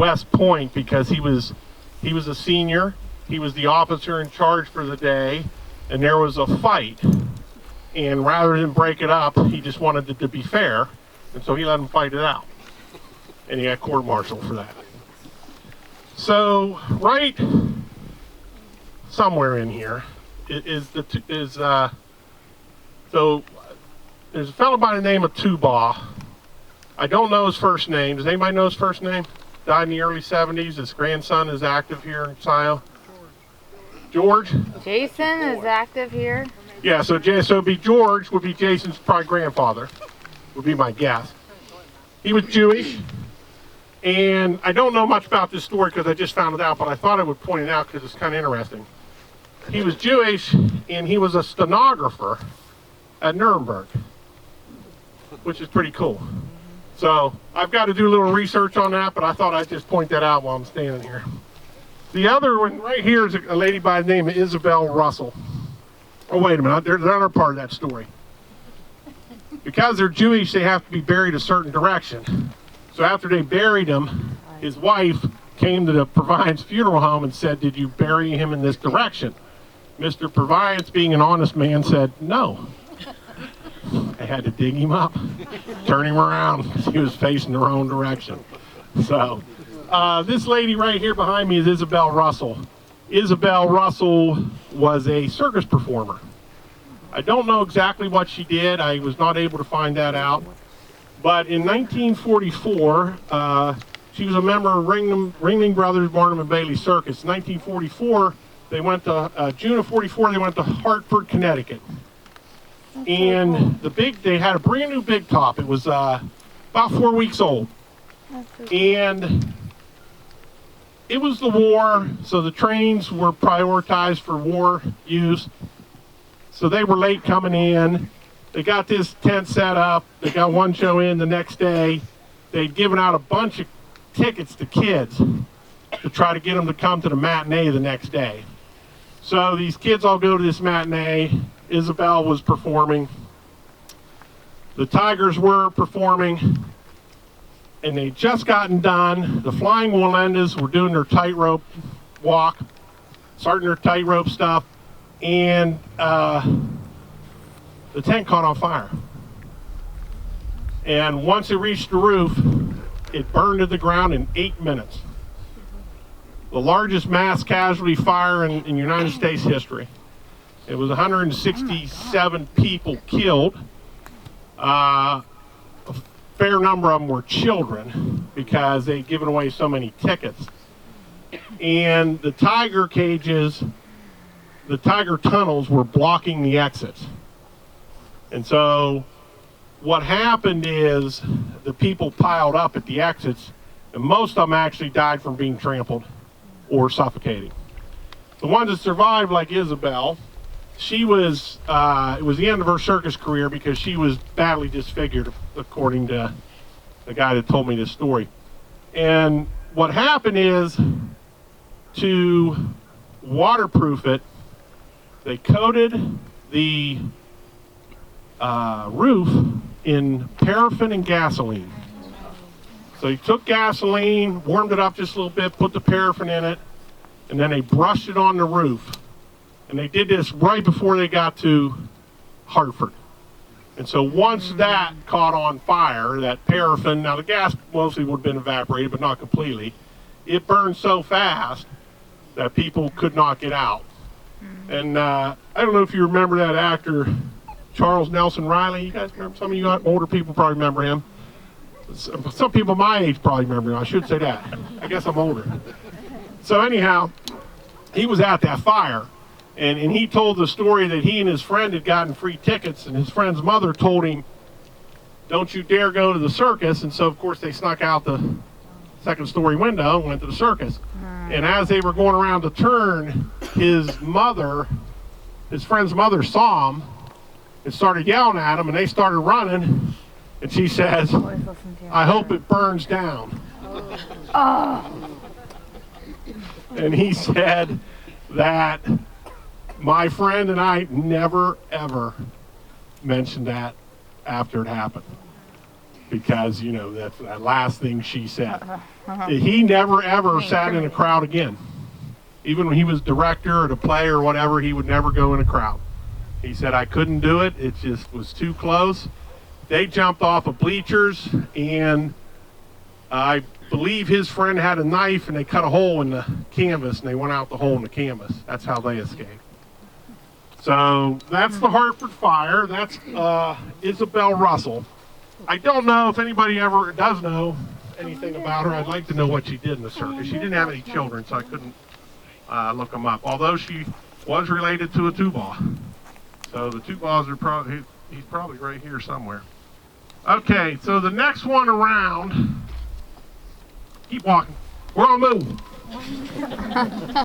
West Point because he was a senior. He was the officer in charge for the day, and there was a fight. And rather than break it up, he just wanted it to be fair, and so he let him fight it out. And he got court-martialed for that. So right somewhere in here so there's a fellow by the name of Tubaugh. I don't know his first name. Does anybody know his first name? Died in the early 70s. His grandson is active here in Scio. George? Jason is active here. Yeah, so it'd be George, would be Jason's probably grandfather, would be my guess. He was Jewish, and I don't know much about this story because I just found it out, but I thought I would point it out because it's kind of interesting. He was Jewish, and he was a stenographer at Nuremberg, which is pretty cool. So I've got to do a little research on that, but I thought I'd just point that out while I'm standing here. The other one right here is a lady by the name of Isabell Russell. Oh, wait a minute, there's another part of that story. Because they're Jewish, they have to be buried a certain direction. So after they buried him, his wife came to the Proviance funeral home and said, "Did you bury him in this direction?" Mr. Proviance, being an honest man, said, "No." They had to dig him up, turn him around, because he was facing the wrong direction. So, this lady right here behind me is Isabell Russell. Isabell Russell was a circus performer. I don't know exactly what she did. I was not able to find that out. But in 1944, she was a member of Ringling Brothers, Barnum, and Bailey Circus. In 1944, they went to, June of 44, they went to Hartford, Connecticut. And they had a brand new big top. It was about 4 weeks old. And it was the war, so the trains were prioritized for war use. So they were late coming in. They got this tent set up. They got one show in the next day. They'd given out a bunch of tickets to kids to try to get them to come to the matinee the next day. So these kids all go to this matinee. Isabell was performing. The Tigers were performing. And they'd just gotten done. The Flying Walendas were doing their tightrope walk, starting their tightrope stuff, and the tent caught on fire. And once it reached the roof, it burned to the ground in 8 minutes. The largest mass casualty fire in United States history. It was 167 people killed. Fair number of them were children because they'd given away so many tickets. And the tiger cages, the tiger tunnels were blocking the exits. And so what happened is the people piled up at the exits, and most of them actually died from being trampled or suffocating. The ones that survived, like Isabell, she was, it was the end of her circus career because she was badly disfigured, according to the guy that told me this story. And what happened is, to waterproof it, they coated the roof in paraffin and gasoline. So he took gasoline, warmed it up just a little bit, put the paraffin in it, and then they brushed it on the roof. And they did this right before they got to Hartford. And so once that caught on fire, that paraffin, now the gas mostly would have been evaporated, but not completely, it burned so fast that people could not get out. And I don't know if you remember that actor, Charles Nelson Riley. You guys remember? Some of you older people probably remember him. Some people my age probably remember him. I should say that. I guess I'm older. So anyhow, he was at that fire. And he told the story that he and his friend had gotten free tickets, and his friend's mother told him, "Don't you dare go to the circus." And so, of course, they snuck out the second-story window and went to the circus. And as they were going around the turn, his friend's mother saw him and started yelling at him, and they started running. And she says, "I hope it burns down." And he said that my friend and I never, ever mentioned that after it happened. because, you know, that's the last thing she said. He never ever sat in a crowd again. Even when he was director at a play or whatever, he would never go in a crowd. He said, I couldn't do it. It just was too close. They jumped off of bleachers, and I believe his friend had a knife, and they cut a hole in the canvas, and they went out the hole in the canvas. That's how they escaped. So that's the Hartford fire. That's Isabell Russell. I don't know if anybody ever does know anything about her. I'd like to know what she did in the circus. She didn't have any children, so I couldn't look them up. Although she was related to a two-ball. So the two-balls are probably, he's probably right here somewhere. Okay, so the next one around, keep walking. We're on move.